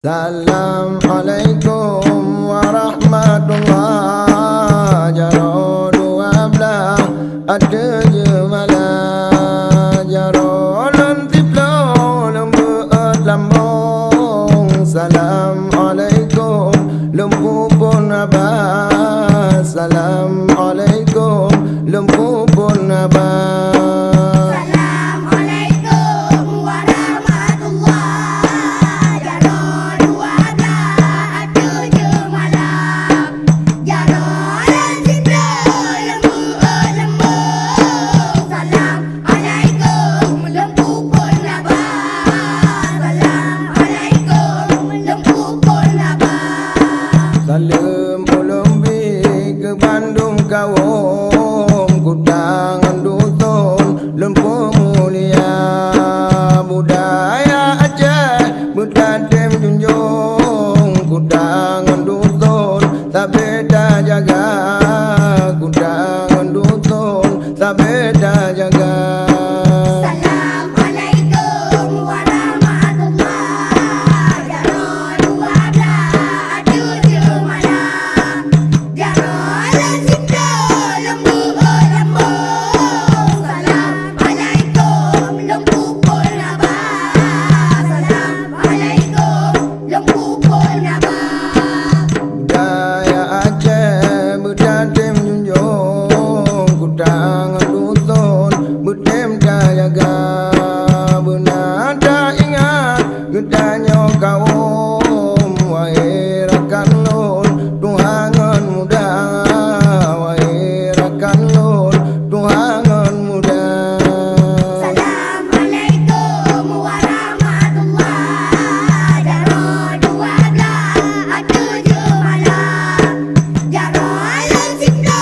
Assalamualaikum warahmatullahi wabarakatuh. Dua belah ada je malah jaro lantip lo lembut lambung. Assalamualaikum lempu pun abah. Assalamualaikum lempu pun abah. Salam Olombi ke Bandung kawong, kutangan dusun Lempu mulia. Budaya Aceh bertantem junjung, kutangan dusun tak beda jaga. Kutangan dusun tak beda jaga. Gedanya kaum wahai rakan lun tuhangan muda. Wahai rakan lun tuhangan muda. Assalamualaikum warahmatullahi wabarakatuh. Dua belah ada je malam jaro cinta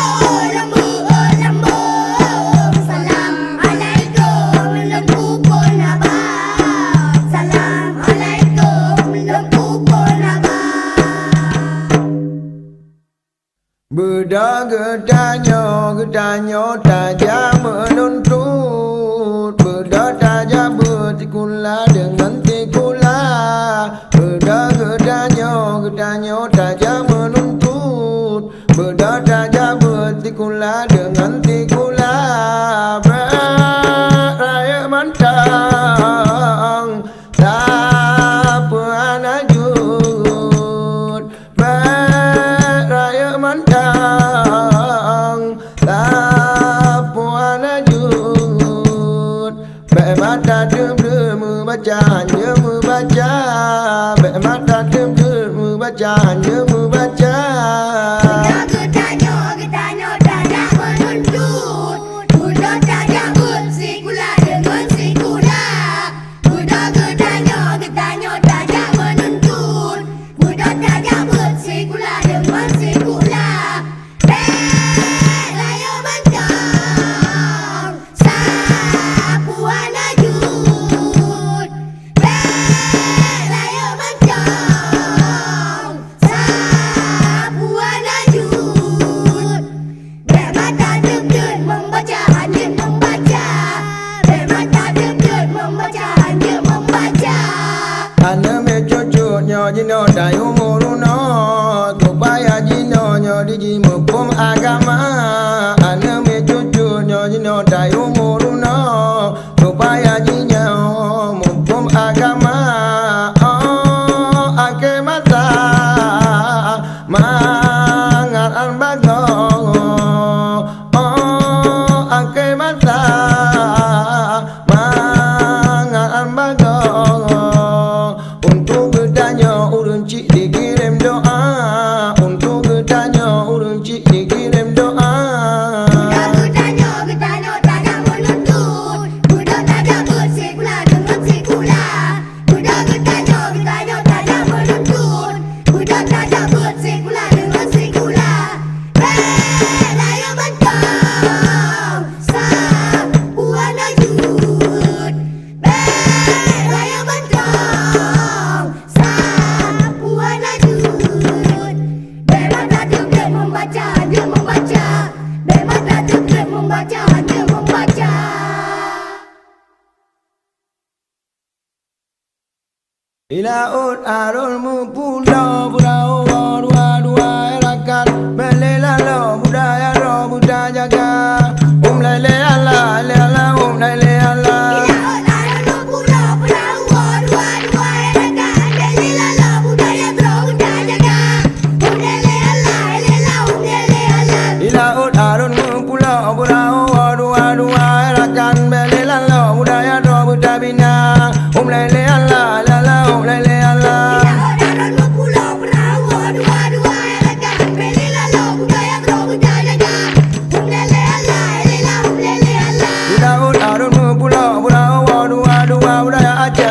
lembu lambung. Assalamualaikum lembu pun abah. Beda gedanyo tajam menuntut. Beda tajam bertikula dengan tikula. Beda gedanyo tajam menuntut. Beda tajam bertikula dengan tikula. Beraya mantang tak pernah jut. Beraya mantang tak pernah jut. Bek mata dem membaca hanya membaca. Bek mata dem membaca hanya membaca. Gedanyo tajam menuntut. Budak tajam bersikula dengan sikula. Budak gedanyo tajam menuntut. Budak tajam bersikula dengan sikula. Raya mancang sapuan ajut. Raya mancang sapuan Ilaut arul mu pulau pulau dua dua erakan Belilah lo budaya ro budaya jaga lele Allah lele Allah lele Allah Ilaut arul mu pulau pulau dua dua erakan Belilah lo budaya ro budaya bina lele Allah lele Allah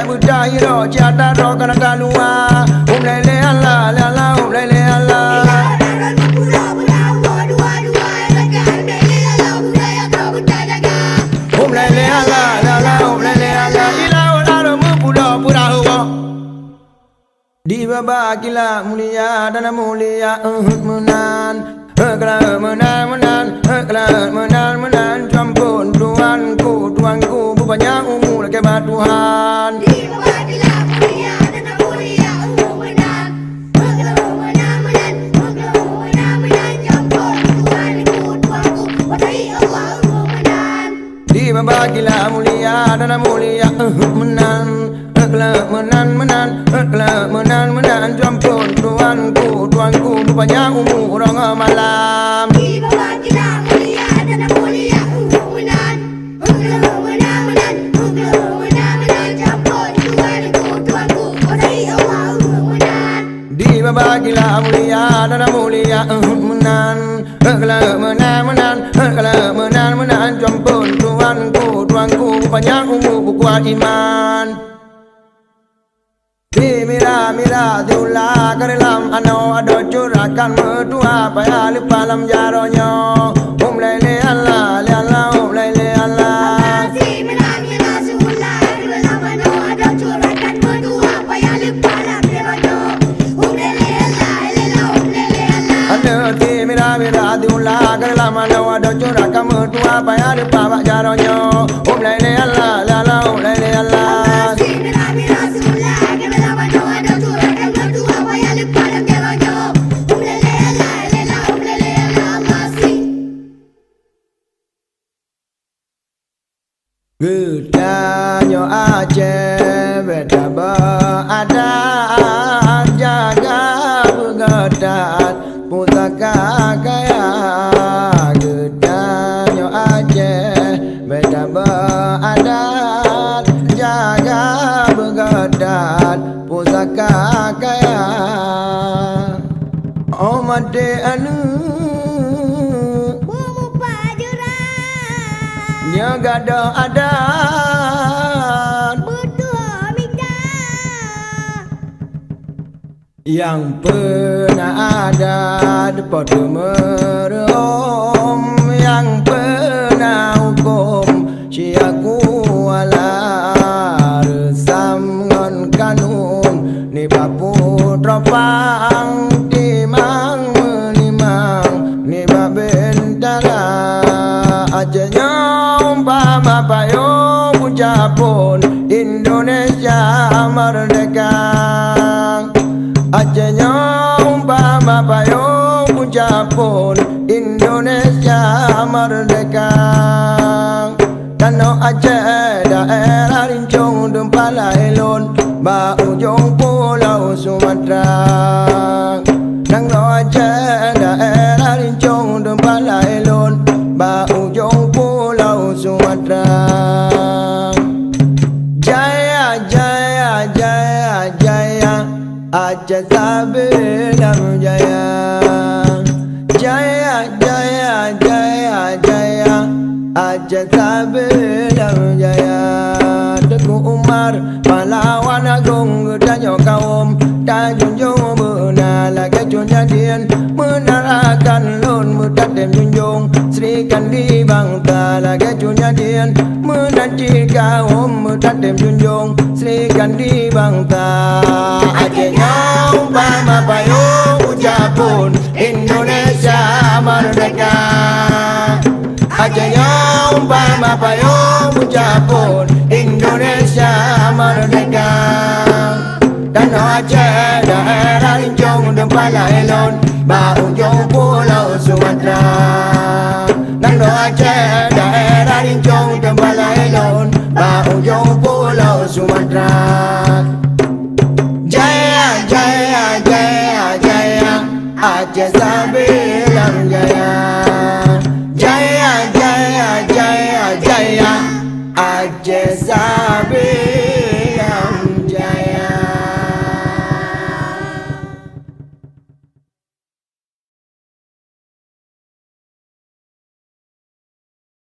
budaya ro jata ro kana kalua lele Allah lala lele Allah lele Allah lala lele Allah ilau aro mu pura huwa di baba kila mulia dan mulia menan menan campur tuanku banyak umur ke Tuhan di bagilah mulia dan mulia menan campur tuanku banyak umur orang malam di bagilah mulia dan mulia menan campur tuanku di bagilah mulia dan mulia menan campur tuanku banyak umur kuat iman di mira diulah ke dalam ano ada curakan mertua payah lupa dalam jaronya lele Allah lele Allah di mira diulah ke dalam ano ada curakan mertua payah lupa dalam jaronya lele Allah ada di mira diulah ke dalam ano ada curakan mertua payah lupa dalam jaronya lele Allah lele Allah Gedanyo Aceh beda beradaan jaga begadaan pusaka kaya Gedanyo Aceh beda beradaan jaga begadaan pusaka kaya Omade anu nya gada adat betul mika yang pernah ada pada merom yang pernah hukum siaku wala resam ngon kanun ni baputra pang timang menimang ni babentara ajanya umpama payung ucapun Indonesia merdeka Acehnya umpama payung ucapun Indonesia merdeka Tanah Aceh daerah rincung dempala elon ba ujung pulau Sumatera Tanah Aceh daerah rincung dempala elon ba ujung pulau Sumatera Jaya jaya jaya jaya Aceh sabilam jaya Jaya jaya jaya jaya Aceh sabilam jaya Teguh Umar pahlawan agung gedanyo kaum Tanjung benar lagi jadian menarakan lon mutatim junjung Sri Kandi bangsa lagi jadian menanti kaum mutatim junjung Sri Kandi bangsa Acehnya umpama payung ucapun Indonesia merdeka Acehnya umpama payung ucapun Indonesia merdeka Balai Lon, Ba Ujung Pulau Sumatera. Nang do Aceh daerah Rincong Balai Lon, Ba Ujung Pulau Sumatera. Jaya Jaya Jaya Jaya Aceh Sabir.